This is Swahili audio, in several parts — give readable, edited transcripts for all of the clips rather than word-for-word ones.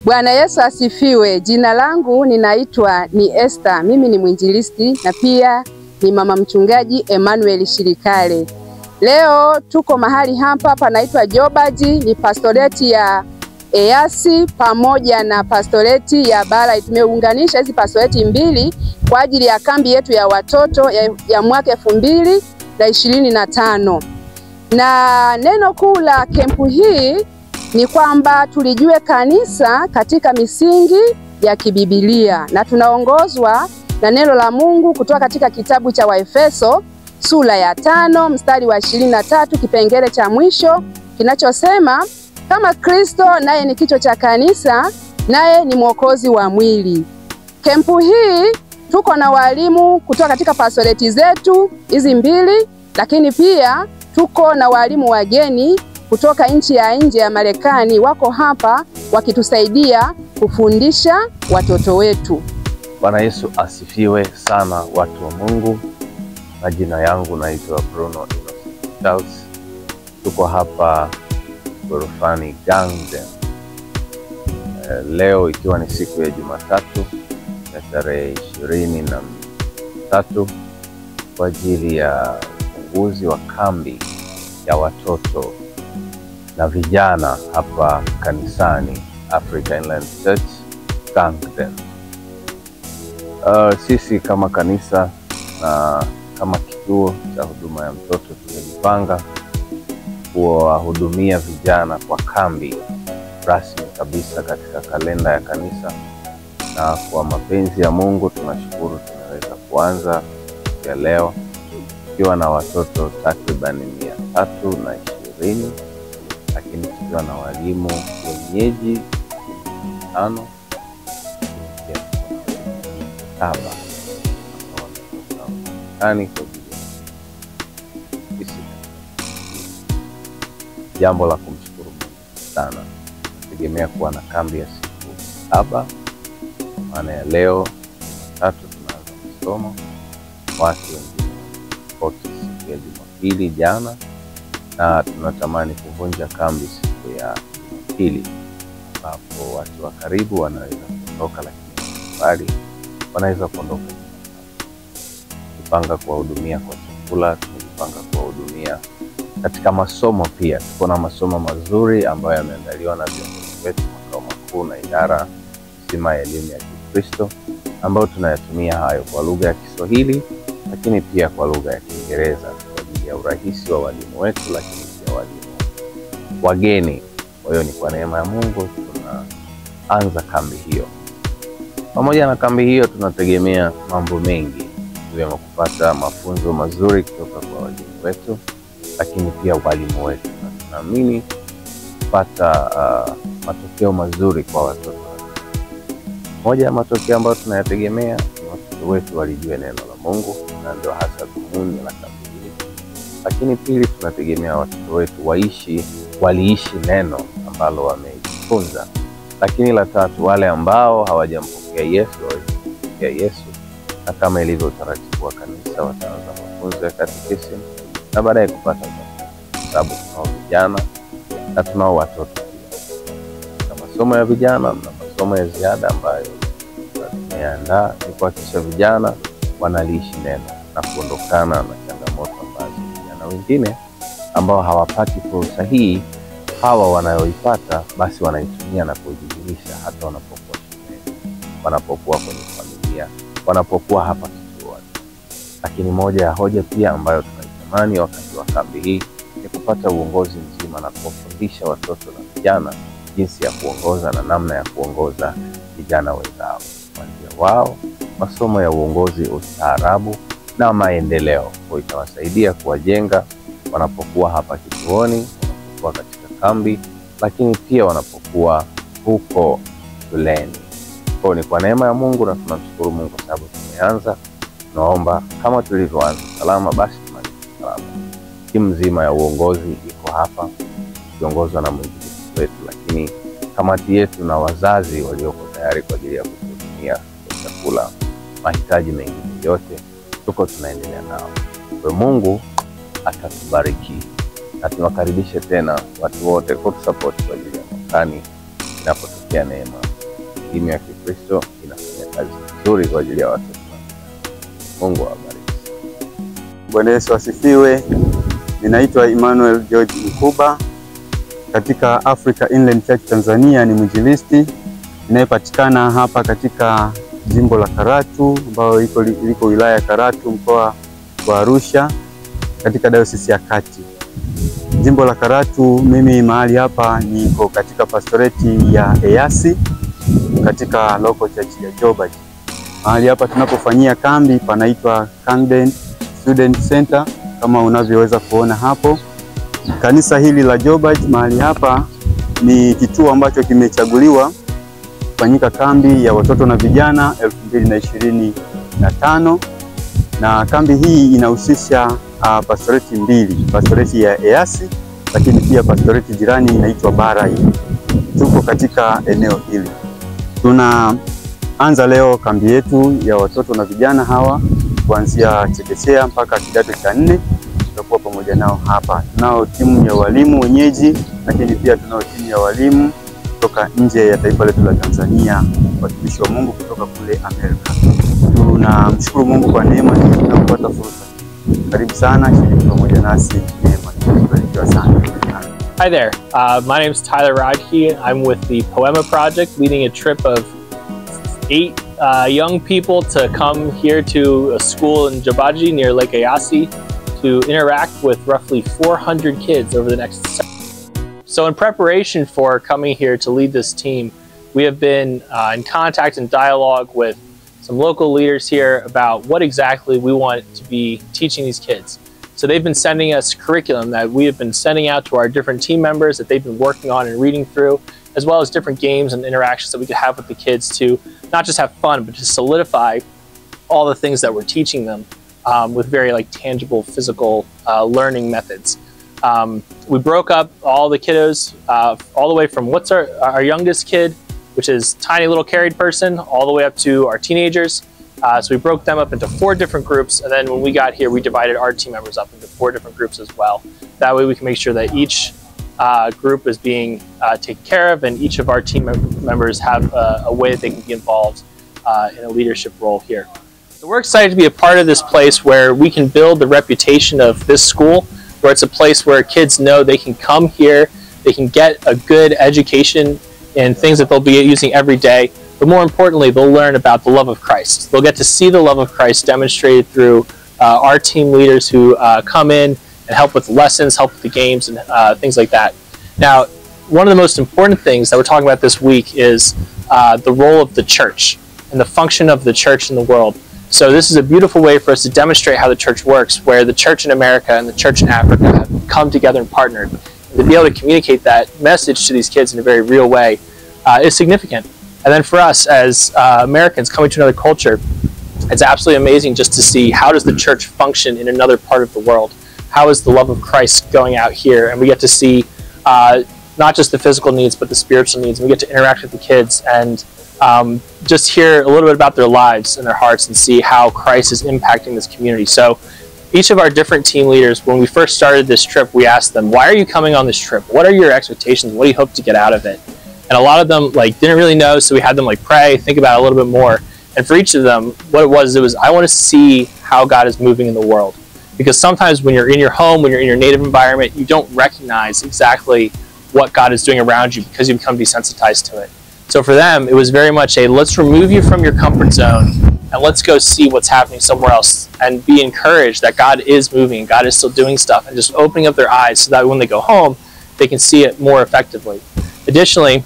Bwana Yesu asifiwe. Jina langu ninaitwa Esther. Mimi ni mwinjilisti na pia ni mama mchungaji Emmanuel Shirikale. Leo tuko mahali hapa panaitwa Jobaji, ni pastoreti ya Eyasi pamoja na pastoreti ya Bara. Tumeunganisha hizi pastoreti mbili kwa ajili ya kambi yetu ya watoto ya mwaka 2025. Na neno kuu la kempu hii ni kwamba tulijue kanisa katika misingi ya kibibilia, na tunaongozwa na neno la Mungu kutoka katika kitabu cha Waefeso sura ya 5 mstari wa 23 kipengele cha mwisho kinachosema, kama Kristo naye ni kichwa cha kanisa, naye ni mwokozi wa mwili. Kempu hii tuko na walimu kutoka katika pastoreti zetu hizi mbili, lakini pia tuko na walimu wageni kutoka nchi ya nje ya Marekani, wako hapa wakitusaidia kufundisha watoto wetu. Bwana Yesu asifiwe sana, watu wa Mungu. Majina yangu naitwa Bruno Charles. Tuko hapa gorofani Gangden. Leo ikiwa ni siku ya Jumatatu ya tarehe 23 kwa ajili ya ufunguzi wa kambi ya watoto na vijana hapa kanisani Africa Inland Church Gangden. Sisi kama kanisa na kama kituo cha huduma ya mtoto tumejipanga kuwahudumia vijana kwa kambi rasmi kabisa katika kalenda ya kanisa, na kwa mapenzi ya Mungu tunashukuru tunaweza kuanza ya leo tukiwa na watoto takriban 320, lakini tukiwa na walimu wenyeji 5 jambo la kumshukuru Mungu sana. Nategemea kuwa na kambi ya siku 7, maana ya leo 3 tunaanza masomo, watu wengine wote siku ya Jumapili jana, na tunatamani kuvunja kambi siku ya Jumapili, ambapo watu wa karibu wanaweza kuondoka, lakini mbali wanaweza kuondoka. Tupanga kuwahudumia kwa chakula, tupanga kuwahudumia katika masomo pia. Tuko na masomo mazuri ambayo yameandaliwa na viongozi wetu makao makuu na idara nzima ya elimu ya Kikristo, ambayo tunayatumia hayo kwa lugha ya Kiswahili lakini pia kwa lugha ya Kiingereza kwa ajili ya urahisi wa walimu wetu, lakini pia walimu wageni. Kwa hiyo ni kwa neema ya Mungu tunaanza kambi hiyo. Pamoja na kambi hiyo tunategemea mambo mengi, ikiwemo kupata mafunzo mazuri kutoka kwa walimu wetu, lakini pia walimu wetu, na tunaamini kupata matokeo mazuri kwa watoto. Moja ya matokeo ambayo tunayategemea ni watoto wetu walijue neno la Mungu, na ndio hasa dhumuni la kambi hii. Lakini pili, tunategemea watoto wetu waliishi neno ambalo wamejifunza. Lakini la tatu, wale ambao hawajampokea Yesu, na kama ilivyo utaratibu wa kanisa, wataanza mafunzo ya katekisimu na baadaye kupata ubatizo, sababu tunao vijana na tunao watoto pia. Na masomo ya vijana na masomo ya ziada ambayo tumeandaa ni kuhakikisha vijana wanaliishi neno na kuondokana na changamoto ambazo vijana wengine ambao hawapati fursa hii hawa wanayoipata basi wanaitumia na kujidhihirisha hata wanapokuwa shuleni, wanapokuwa kwenye familia, wanapokuwa hapa kituoni. Lakini moja ya hoja pia ambayo tunaitamani wakati wa kambi hii ni kupata uongozi mzima na kuwafundisha watoto na vijana jinsi ya kuongoza na namna ya kuongoza vijana wenzao. Kuanzia wao masomo ya uongozi, ustaarabu na maendeleo, kwa itawasaidia kuwajenga wanapokuwa hapa kituoni, wanapokuwa katika kambi, lakini pia wanapokuwa huko shuleni. Kwa ni kwa neema ya Mungu na tunamshukuru Mungu kwa sababu tumeanza. Tunaomba kama tulivyoanza salama basi tumalize salama. Timu nzima ya uongozi iko hapa kiongozwa na mwinjilisti wetu, lakini kamati yetu na wazazi walioko tayari kwa ajili ya kuhudumia chakula, mahitaji mengine yote tuko tunaendelea nao. Kwa Mungu atatubariki. Na tunakaribisha tena watu wote kwa support kwa ajili ya mwakani inapotokea neema elimu ya Kikristo inafanya kazi nzuri kwa ajili ya watoto. Mungu awabariki. Bwana Yesu asifiwe. Ninaitwa Emmanuel George Mkuba. Katika Africa Inland Church Tanzania ni mwinjilisti inayepatikana hapa katika jimbo la Karatu, ambao liko wilaya ya Karatu, mkoa wa Arusha, katika dayosisi ya Kati. Jimbo la Karatu, mimi mahali hapa niko katika pastoreti ya EASI katika local church ya Joburg. Mahali hapa tunapofanyia kambi panaitwa Camden Student Center kama unavyoweza kuona hapo. Kanisa hili la Joburg, mahali hapa ni kituo ambacho kimechaguliwa kufanyika kambi ya watoto na vijana 2025, na kambi hii inahusisha pastoreti mbili, pastoreti ya EASI lakini pia pastoreti jirani inaitwa Barai. Tuko katika eneo hili. Tunaanza leo kambi yetu ya watoto na vijana hawa kuanzia chekechea mpaka kidato cha 4. Tutakuwa pamoja nao hapa. Tunao timu ya walimu wenyeji, lakini pia tunao timu ya walimu kutoka nje ya taifa letu la Tanzania, watumishi wa Mungu kutoka kule Amerika. Tunamshukuru Mungu kwa neema hii tunapata fursa. Karibu sana, shiriki pamoja nasi neema. Tunabarikiwa sana. Hi there, my name is Tyler Rodkey. I'm with the Poema Project, leading a trip of 8 young people to come here to a school in Joburg near Lake Eyasi to interact with roughly 400 kids over the next. So in preparation for coming here to lead this team, we have been in contact and dialogue with some local leaders here about what exactly we want to be teaching these kids. So they've been sending us curriculum that we have been sending out to our different team members that they've been working on and reading through, as well as different games and interactions that we could have with the kids to not just have fun, but to solidify all the things that we're teaching them with very tangible physical learning methods. We broke up all the kiddos all the way from what's our youngest kid, which is tiny little carried person, all the way up to our teenagers. So we broke them up into 4 different groups, and then when we got here, we divided our team members up into 4 different groups as well. That way we can make sure that each group is being taken care of, and each of our team members have a way that they can be involved in a leadership role here. So we're excited to be a part of this place where we can build the reputation of this school, where it's a place where kids know they can come here, they can get a good education in things that they'll be using every day, but more importantly, they'll learn about the love of Christ. They'll get to see the love of Christ demonstrated through our team leaders who come in and help with lessons, help with the games, and things like that. Now, one of the most important things that we're talking about this week is the role of the church and the function of the church in the world. So this is a beautiful way for us to demonstrate how the church works, where the church in America and the church in Africa have come together and partnered. And to be able to communicate that message to these kids in a very real way is significant. And then for us as Americans coming to another culture, it's absolutely amazing just to see how does the church function in another part of the world. How is the love of Christ going out here? And we get to see not just the physical needs, but the spiritual needs. And we get to interact with the kids and just hear a little bit about their lives and their hearts and see how Christ is impacting this community. So each of our different team leaders, when we first started this trip, we asked them, why are you coming on this trip? What are your expectations? What do you hope to get out of it? And a lot of them didn't really know, so we had them pray, think about it a little bit more. And for each of them, what it was, I want to see how God is moving in the world. Because sometimes when you're in your home, when you're in your native environment, you don't recognize exactly what God is doing around you because you become desensitized to it. So for them, it was very much a let's remove you from your comfort zone and let's go see what's happening somewhere else and be encouraged that God is moving and God is still doing stuff, and just opening up their eyes so that when they go home, they can see it more effectively. Additionally,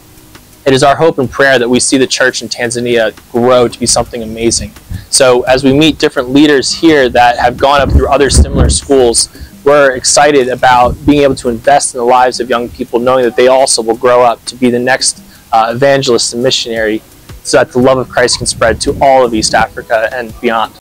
it is our hope and prayer that we see the church in Tanzania grow to be something amazing. So as we meet different leaders here that have gone up through other similar schools, we're excited about being able to invest in the lives of young people, knowing that they also will grow up to be the next evangelists and missionary, so that the love of Christ can spread to all of East Africa and beyond.